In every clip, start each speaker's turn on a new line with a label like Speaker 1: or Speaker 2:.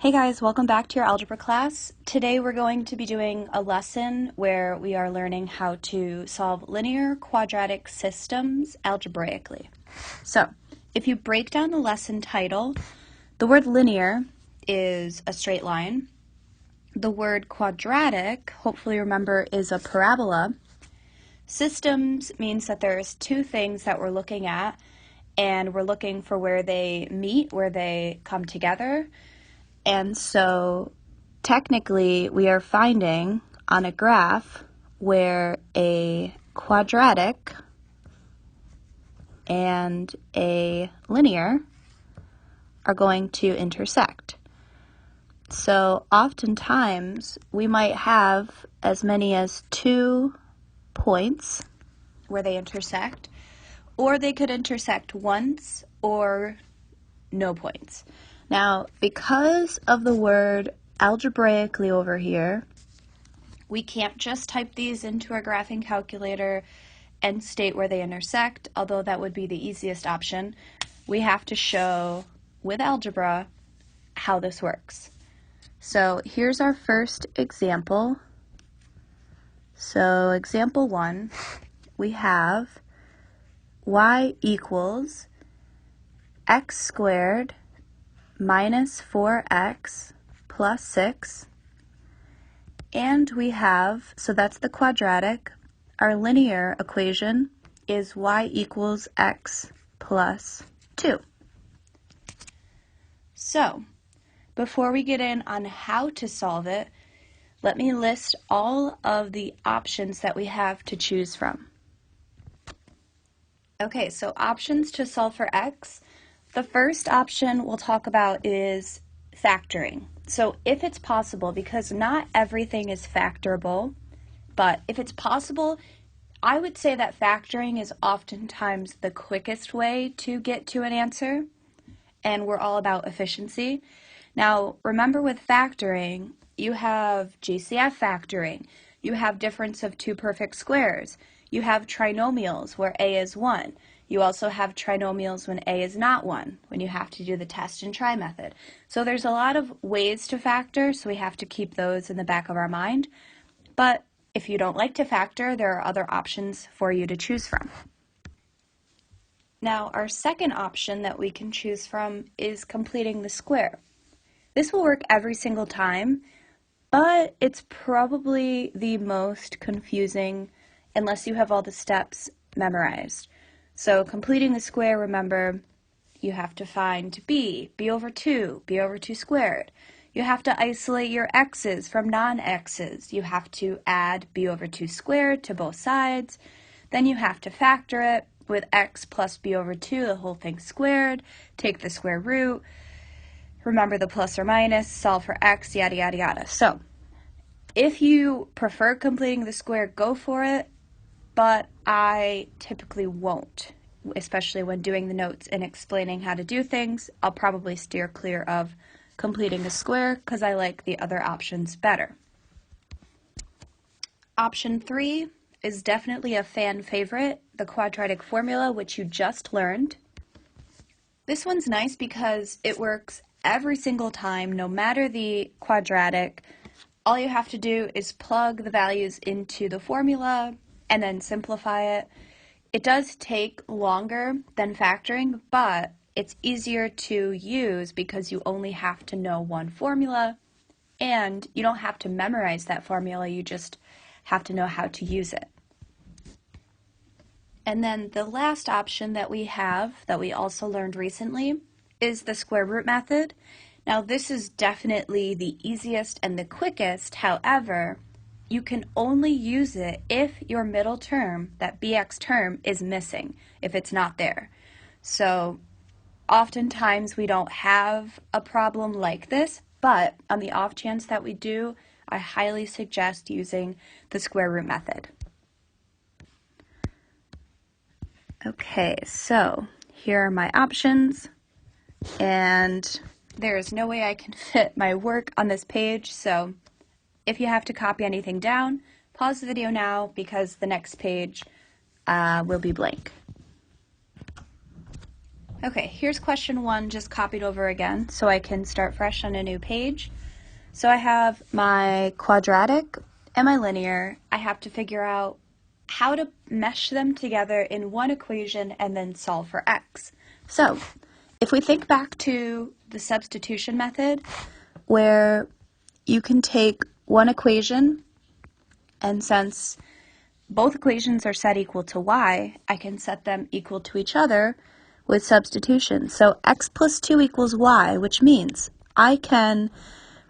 Speaker 1: Hey guys, welcome back to your algebra class. Today we're going to be doing a lesson where we are learning how to solve linear quadratic systems algebraically. So, if you break down the lesson title, the word linear is a straight line. The word quadratic, hopefully remember, is a parabola. Systems means that there's two things that we're looking at, and we're looking for where they meet, where they come together. And so technically we are finding on a graph where a quadratic and a linear are going to intersect. So oftentimes we might have as many as 2 points where they intersect, or they could intersect once or no points. Now, because of the word algebraically over here, we can't just type these into our graphing calculator and state where they intersect, although that would be the easiest option. We have to show with algebra how this works. So here's our first example. So example 1, we have y equals x squared minus 4x plus 6, and we have, so that's the quadratic, our linear equation is y equals x plus 2. So, before we get in on how to solve it, let me list all of the options that we have to choose from. Okay, so options to solve for x. The first option we'll talk about is factoring. So if it's possible, because not everything is factorable, but if it's possible, I would say that factoring is oftentimes the quickest way to get to an answer, and we're all about efficiency. Now, remember with factoring, you have GCF factoring, you have difference of two perfect squares, you have trinomials where a is 1. You also have trinomials when a is not 1, when you have to do the test and try method. So there's a lot of ways to factor, so we have to keep those in the back of our mind. But if you don't like to factor, there are other options for you to choose from. Now, our second option that we can choose from is completing the square. This will work every single time, but it's probably the most confusing unless you have all the steps memorized. So completing the square, remember, you have to find b over 2, b over 2 squared. You have to isolate your x's from non-x's. You have to add b over 2 squared to both sides. Then you have to factor it with x plus b over 2, the whole thing squared. Take the square root. Remember the plus or minus, solve for x, yada, yada, yada. So if you prefer completing the square, go for it. But I typically won't, especially when doing the notes and explaining how to do things. I'll probably steer clear of completing the square because I like the other options better. Option 3 is definitely a fan favorite, the quadratic formula, which you just learned. This one's nice because it works every single time, no matter the quadratic. All you have to do is plug the values into the formula and then simplify it. It does take longer than factoring, but it's easier to use because you only have to know one formula, and you don't have to memorize that formula, you just have to know how to use it. And then the last option that we have, that we also learned recently, is the square root method. Now this is definitely the easiest and the quickest, however, you can only use it if your middle term, that bx term, is missing, if it's not there. So oftentimes we don't have a problem like this, but on the off chance that we do, I highly suggest using the square root method. Okay, so here are my options, and there is no way I can fit my work on this page, so if you have to copy anything down, pause the video now because the next page will be blank. Okay, here's question 1 just copied over again so I can start fresh on a new page. So I have my quadratic and my linear. I have to figure out how to mesh them together in one equation and then solve for x. So if we think back to the substitution method, where you can take one equation, and since both equations are set equal to y, I can set them equal to each other with substitution. So x plus 2 equals y, which means I can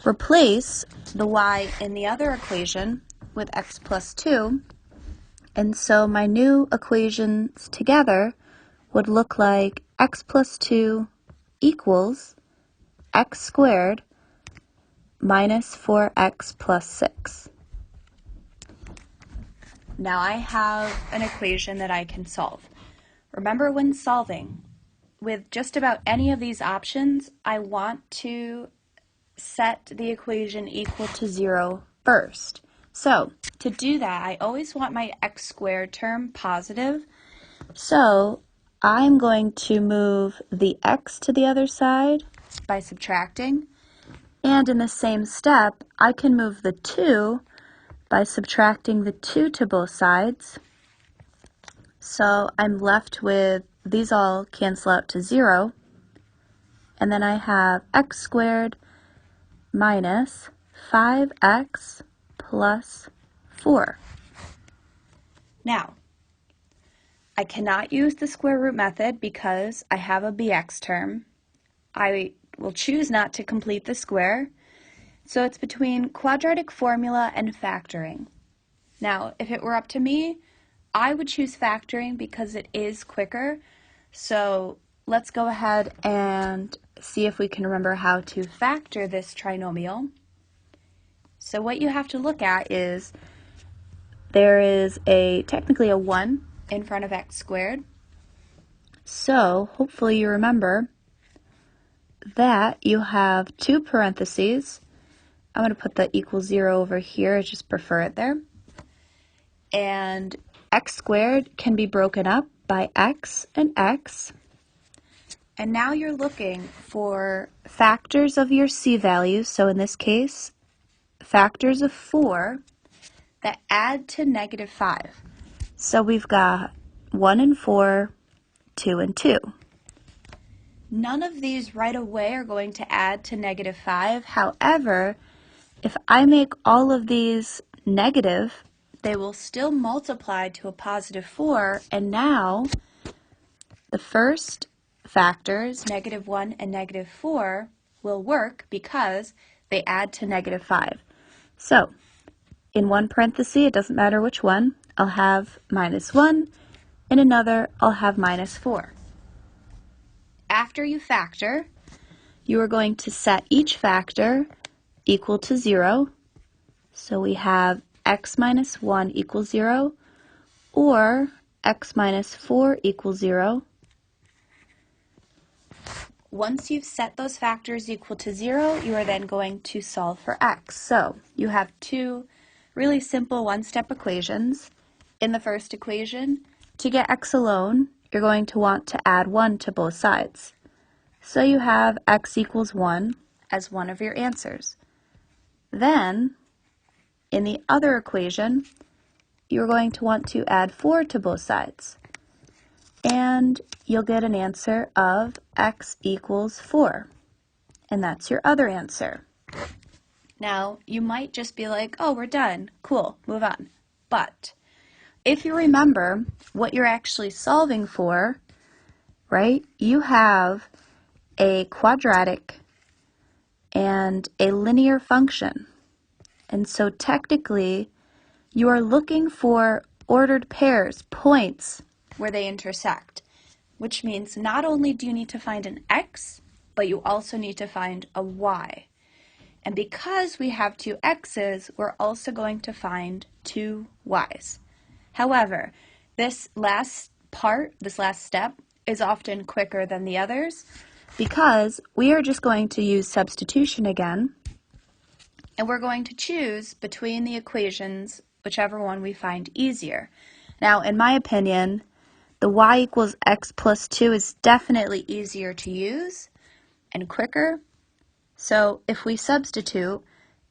Speaker 1: replace the y in the other equation with x plus 2, and so my new equations together would look like x plus 2 equals x squared minus 4x plus 6. Now I have an equation that I can solve. Remember, when solving, with just about any of these options, I want to set the equation equal to 0 first. So to do that, I always want my x squared term positive. So I'm going to move the x to the other side by subtracting. And in the same step, I can move the 2 by subtracting the 2 to both sides. So I'm left with, these all cancel out to 0. And then I have x squared minus 5x plus 4. Now, I cannot use the square root method because I have a bx term. I will choose not to complete the square. So it's between quadratic formula and factoring. Now, if it were up to me, I would choose factoring because it is quicker. So let's go ahead and see if we can remember how to factor this trinomial. So what you have to look at is there is technically a 1 in front of x squared. So hopefully you remember that you have 2 parentheses. I'm going to put the equals 0 over here. I just prefer it there. And x squared can be broken up by x and x. And now you're looking for factors of your c values. So in this case, factors of 4 that add to negative 5. So we've got 1 and 4, 2 and 2. None of these right away are going to add to negative 5. However, if I make all of these negative, they will still multiply to a positive 4, and now the first factors, negative 1 and negative 4, will work because they add to negative 5. So in one parenthesis, it doesn't matter which one, I'll have minus 1. In another, I'll have minus 4. After you factor, you are going to set each factor equal to 0. So we have x minus 1 equals 0, or x minus 4 equals 0. Once you've set those factors equal to 0, you are then going to solve for x. So you have 2 really simple one-step equations. In the first equation, to get x alone, you're going to want to add 1 to both sides. So you have x equals 1 as one of your answers. Then, in the other equation, you're going to want to add 4 to both sides. And you'll get an answer of x equals 4. And that's your other answer. Now, you might just be like, oh, we're done. Cool, move on. But if you remember what you're actually solving for, right, you have a quadratic and a linear function. And so technically, you are looking for ordered pairs, points, where they intersect, which means not only do you need to find an x, but you also need to find a y. And because we have 2 x's, we're also going to find 2 y's. However, this last step, is often quicker than the others because we are just going to use substitution again, and we're going to choose between the equations whichever one we find easier. Now, in my opinion, The y equals x plus 2 is definitely easier to use and quicker. So if we substitute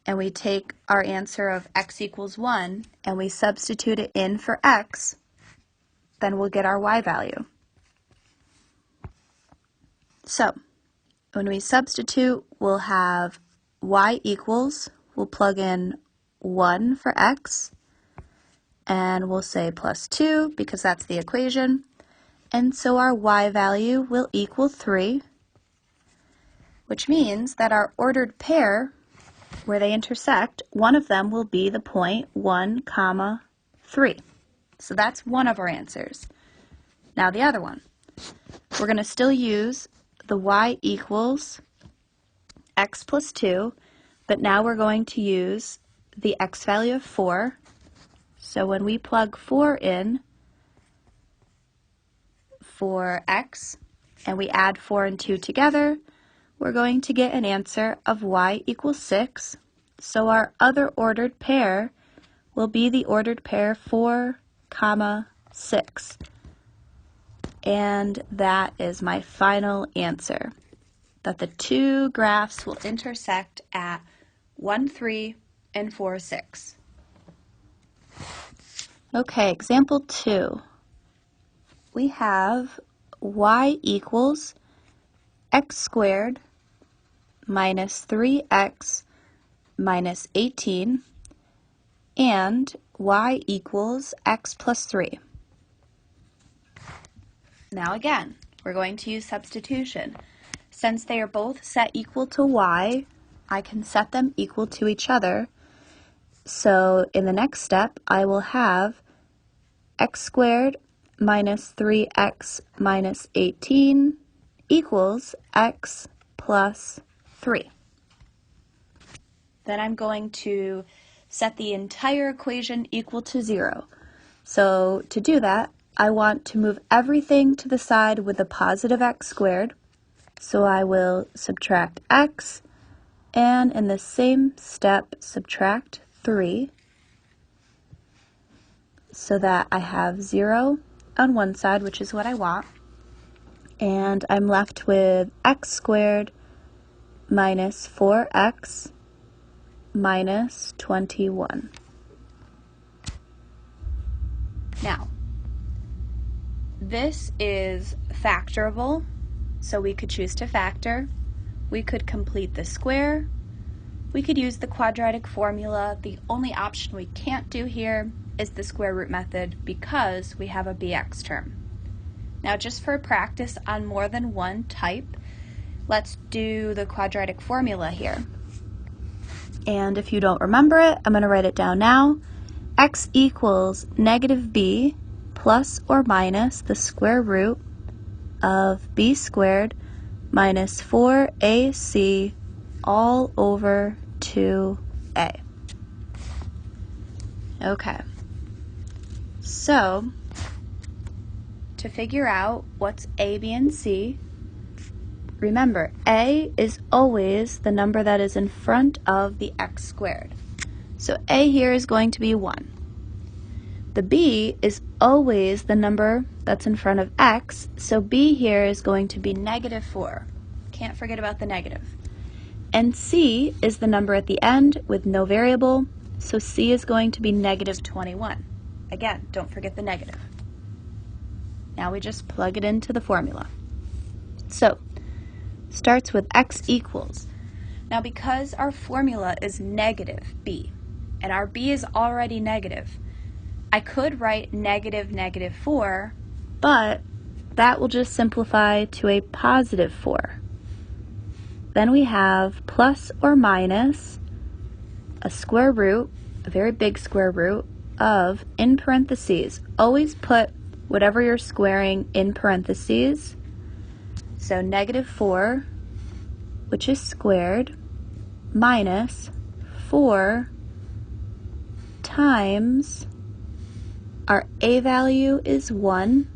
Speaker 1: and we take our answer of x equals 1 and we substitute it in for x, then we'll get our y value. So when we substitute, we'll have y equals, we'll plug in 1 for x, and we'll say plus 2 because that's the equation. And so our y value will equal 3, which means that our ordered pair, where they intersect, one of them will be the point 1, comma 3. So that's one of our answers. Now the other one. We're going to still use the y equals x plus 2, but now we're going to use the x value of 4. So when we plug 4 in for x, and we add 4 and 2 together, we're going to get an answer of y equals 6. So our other ordered pair will be the ordered pair 4, comma 6. And that is my final answer, that the two graphs will intersect at 1, 3 and 4, 6. Okay, example 2. We have y equals x squared minus 3x minus 18 and y equals x plus 3. Now again, we're going to use substitution. Since they are both set equal to y, I can set them equal to each other. So in the next step, I will have x squared minus 3x minus 18 equals x plus 3. Then I'm going to set the entire equation equal to 0. So to do that, I want to move everything to the side with a positive x squared. So I will subtract x, and in the same step, subtract 3, so that I have 0 on one side, which is what I want, and I'm left with x squared minus 4x minus 21. Now, this is factorable, so we could choose to factor. We could complete the square. We could use the quadratic formula. The only option we can't do here is the square root method because we have a bx term. Now just for practice on more than one type, let's do the quadratic formula here. And if you don't remember it, I'm going to write it down now. X equals negative b plus or minus the square root of b squared minus 4ac all over 2a. Okay, so to figure out what's a, b, and c, remember a is always the number that is in front of the x squared. So a here is going to be 1. The b is always the number that's in front of x, so b here is going to be negative 4. Can't forget about the negative. And c is the number at the end with no variable, so c is going to be negative 21. Again, don't forget the negative. Now we just plug it into the formula. So, starts with x equals. Now because our formula is negative b, and our b is already negative, I could write negative negative 4, but that will just simplify to a positive 4. Then we have plus or minus a square root, a very big square root, of, in parentheses. Always put whatever you're squaring in parentheses. So negative 4, which is squared, minus 4 times our a value is 1,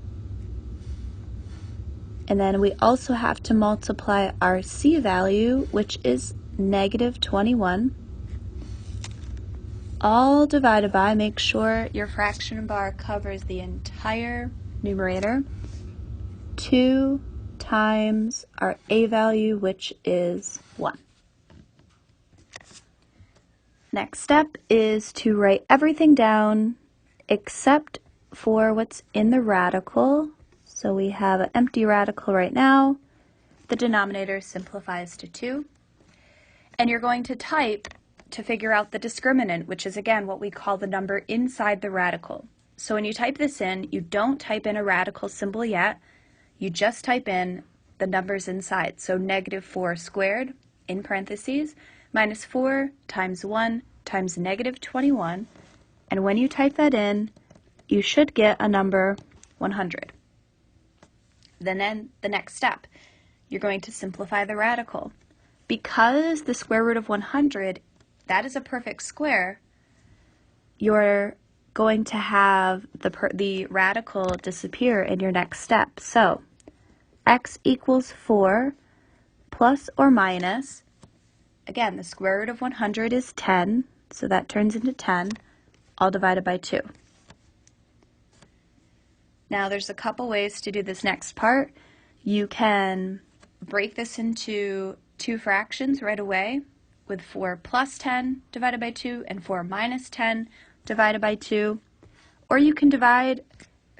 Speaker 1: and then we also have to multiply our c value, which is negative 21, all divided by, make sure your fraction bar covers the entire numerator, 2 times our a value, which is 1. Next step is to write everything down except for what's in the radical. So we have an empty radical right now. The denominator simplifies to 2. And you're going to type to figure out the discriminant, which is again what we call the number inside the radical. So when you type this in, you don't type in a radical symbol yet. You just type in the numbers inside. So negative 4 squared, in parentheses, minus 4 times 1 times negative 21. And when you type that in, you should get a number 100. Then the next step, you're going to simplify the radical. Because the square root of 100, that is a perfect square, you're going to have the radical disappear in your next step. So x equals 4 plus or minus, again, the square root of 100 is 10, so that turns into 10, all divided by 2. Now there's a couple ways to do this next part. You can break this into 2 fractions right away with 4 plus 10 divided by 2 and 4 minus 10 divided by 2. Or you can divide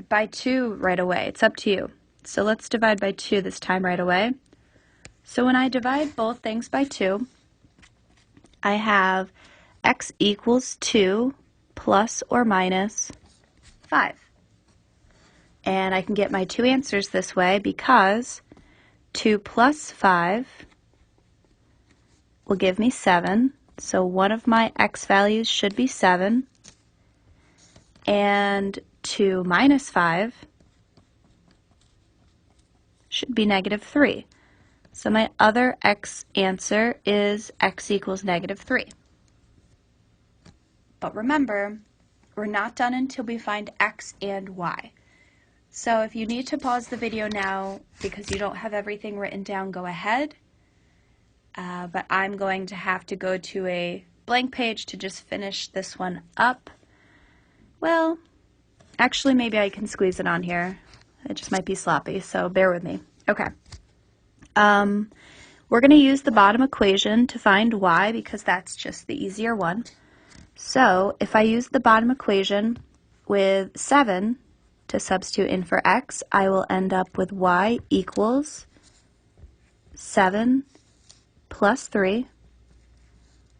Speaker 1: by 2 right away. It's up to you. So let's divide by 2 this time right away. So when I divide both things by 2, I have x equals 2 plus or minus 5. And I can get my 2 answers this way because 2 plus 5 will give me 7. So one of my x values should be 7. And 2 minus 5 should be negative 3. So my other x answer is x equals negative 3. But remember, we're not done until we find x and y. So if you need to pause the video now because you don't have everything written down, go ahead. But I'm going to have to go to a blank page to just finish this one up. Well, actually maybe I can squeeze it on here. It just might be sloppy, so bear with me. Okay. We're going to use the bottom equation to find y because that's just the easier one. So if I use the bottom equation with 7 to substitute in for x, I will end up with y equals 7 plus 3,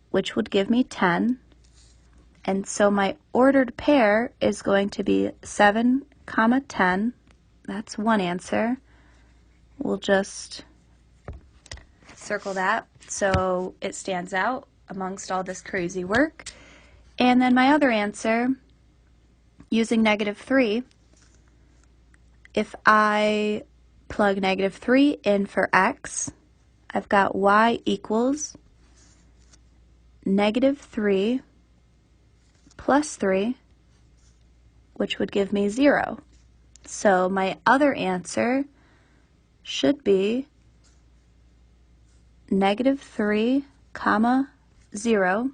Speaker 1: which would give me 10. And so my ordered pair is going to be 7, 10. That's one answer. We'll just circle that so it stands out amongst all this crazy work. And then my other answer, using negative 3, if I plug negative 3 in for x, I've got y equals negative 3 plus 3, which would give me 0. So my other answer should be negative 3, 0,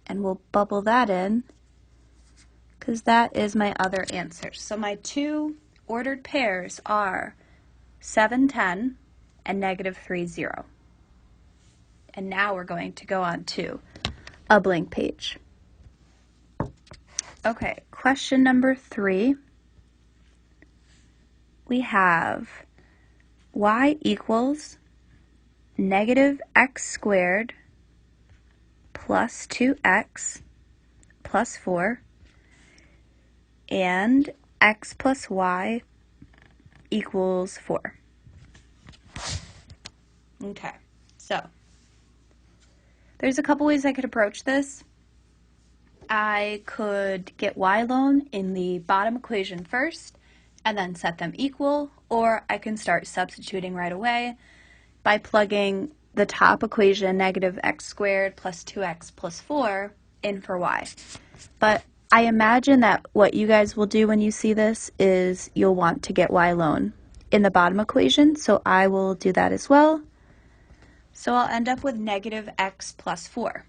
Speaker 1: and we'll bubble that in because that is my other answer. So my 2 ordered pairs are 7, 10 and negative 3, 0. And now we're going to go on to a blank page. Okay, question number 3. We have y equals negative x squared plus 2x plus 4 and x plus y equals 4. Okay, so there's a couple ways I could approach this. I could get y alone in the bottom equation first and then set them equal, or I can start substituting right away by plugging the top equation, negative x squared plus 2x plus 4, in for y. But I imagine that what you guys will do when you see this is you'll want to get y alone in the bottom equation, so I will do that as well. So I'll end up with negative x plus 4.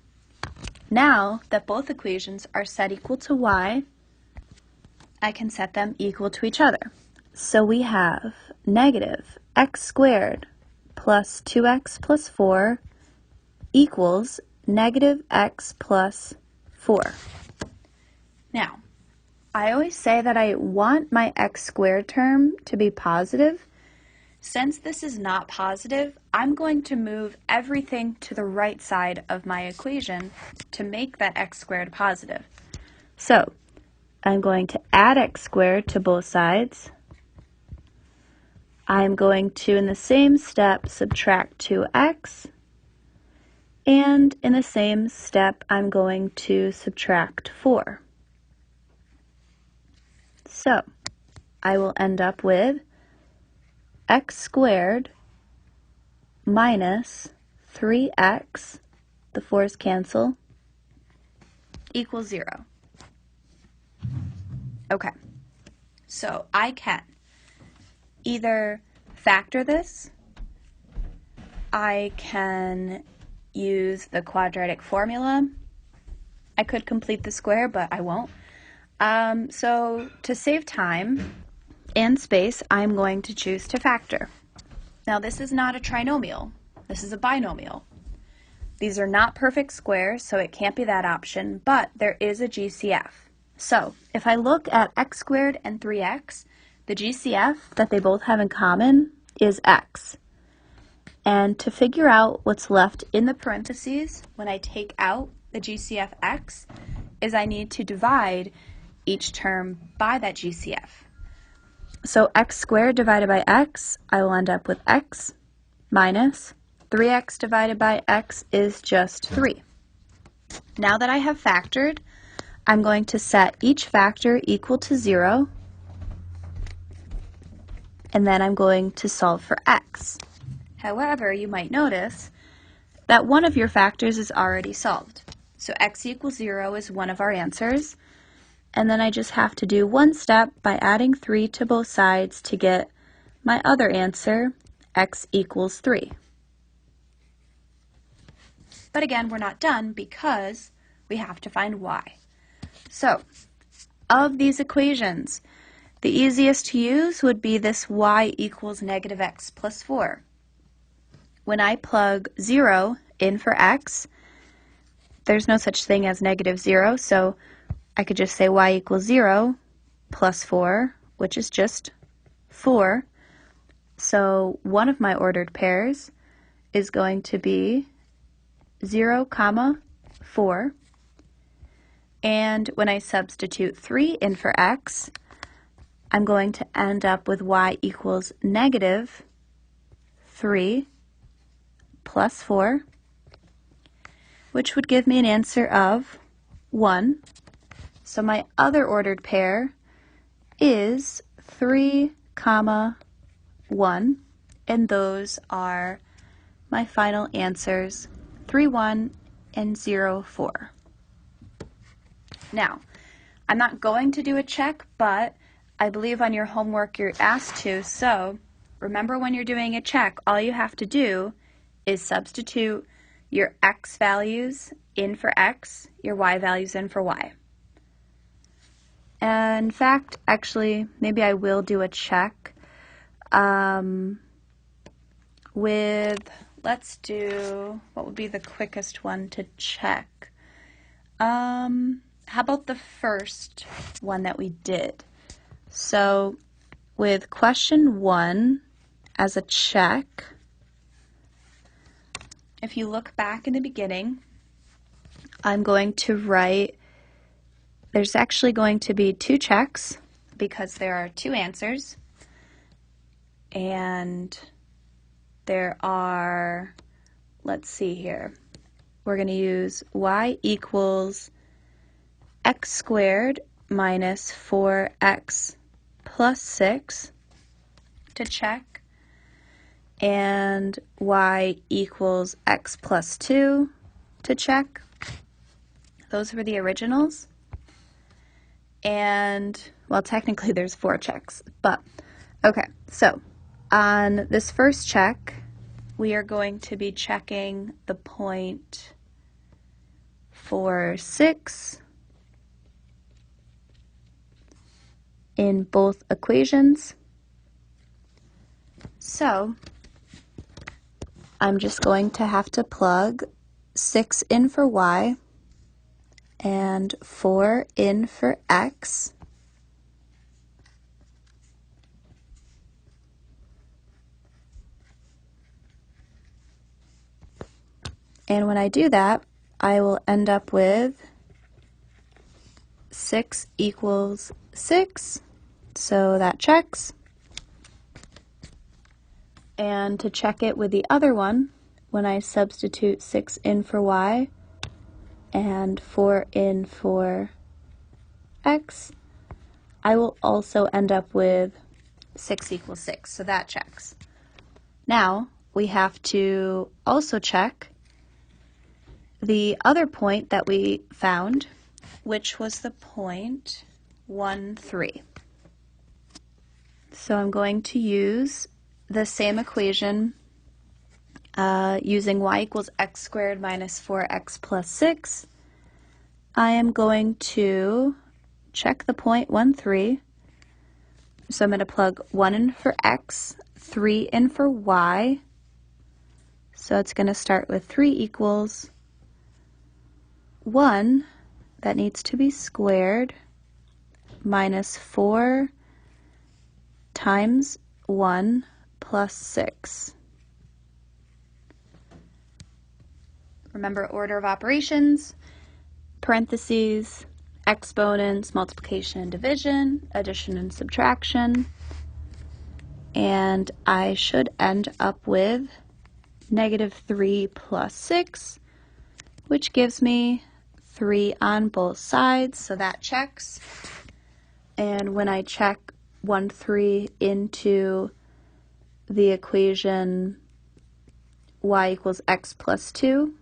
Speaker 1: Now that both equations are set equal to y, I can set them equal to each other. So we have negative x squared plus 2x plus 4 equals negative x plus 4. Now, I always say that I want my x squared term to be positive. Since this is not positive, I'm going to move everything to the right side of my equation to make that x squared positive. So, I'm going to add x squared to both sides. I'm going to, in the same step, subtract 2x. And in the same step, I'm going to subtract 4. So, I will end up with x squared minus 3x, the 4's cancel, equals 0. Okay, so I can either factor this, I can use the quadratic formula, I could complete the square, but I won't. So to save time and space, I'm going to choose to factor. Now this is not a trinomial, this is a binomial. These are not perfect squares, so it can't be that option, but there is a GCF. So if I look at x squared and 3x, the GCF that they both have in common is x. And to figure out what's left in the parentheses when I take out the GCF x is I need to divide each term by that GCF. So x squared divided by x, I will end up with x minus 3x divided by x is just 3. Now that I have factored, I'm going to set each factor equal to 0, and then I'm going to solve for x. However, you might notice that one of your factors is already solved. So x equals 0 is one of our answers, and then I just have to do one step by adding 3 to both sides to get my other answer, x equals 3. But again, we're not done because we have to find y. So, of these equations, the easiest to use would be this y equals negative x plus 4. When I plug 0 in for x, there's no such thing as negative 0, so I could just say y equals 0 plus 4, which is just 4. So one of my ordered pairs is going to be 0, comma 4. And when I substitute 3 in for x, I'm going to end up with y equals negative 3 plus 4, which would give me an answer of 1. So my other ordered pair is 3, comma 1, and those are my final answers, 3, 1, and 0, 4. Now, I'm not going to do a check, but I believe on your homework you're asked to, so remember when you're doing a check, all you have to do is substitute your x values in for x, your y values in for y. And in fact, actually, maybe I will do a check let's do, what would be the quickest one to check? How about the first one that we did? So with question 1 as a check, if you look back in the beginning, I'm going to write, there's actually going to be 2 checks because there are 2 answers, and there are, let's see here, we're going to use y equals x squared minus 4x plus 6 to check, and y equals x plus 2 to check. Those were the originals. And, well, technically there's 4 checks, but okay, so on this first check, we are going to be checking the point for 6 in both equations. So I'm just going to have to plug 6 in for y and 4 in for x. And when I do that, I will end up with 6 equals 6, so that checks. And to check it with the other one, when I substitute 6 in for y and 4 in for x, I will also end up with 6 equals 6, so that checks. Now, we have to also check the other point that we found, which was the point 1, 3. So I'm going to use the same equation using y equals x squared minus 4x plus 6. I am going to check the point 1, 3. So I'm going to plug 1 in for x, 3 in for y. So it's going to start with 3 equals 1, that needs to be squared, minus 4 times 1 plus 6. Remember order of operations, parentheses, exponents, multiplication and division, addition and subtraction, and I should end up with negative 3 plus 6, which gives me 3 on both sides, so that checks. And when I check 1, 3 into the equation y equals x plus 2,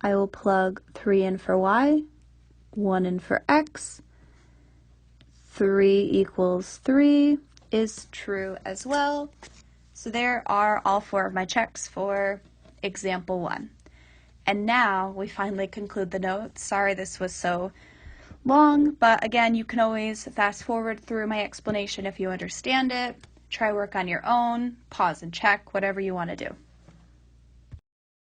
Speaker 1: I will plug 3 in for y, 1 in for x. 3 equals 3 is true as well. So there are all 4 of my checks for example 1. And now we finally conclude the notes. Sorry this was so long, but again, you can always fast forward through my explanation if you understand it. Try work on your own, pause and check, whatever you want to do.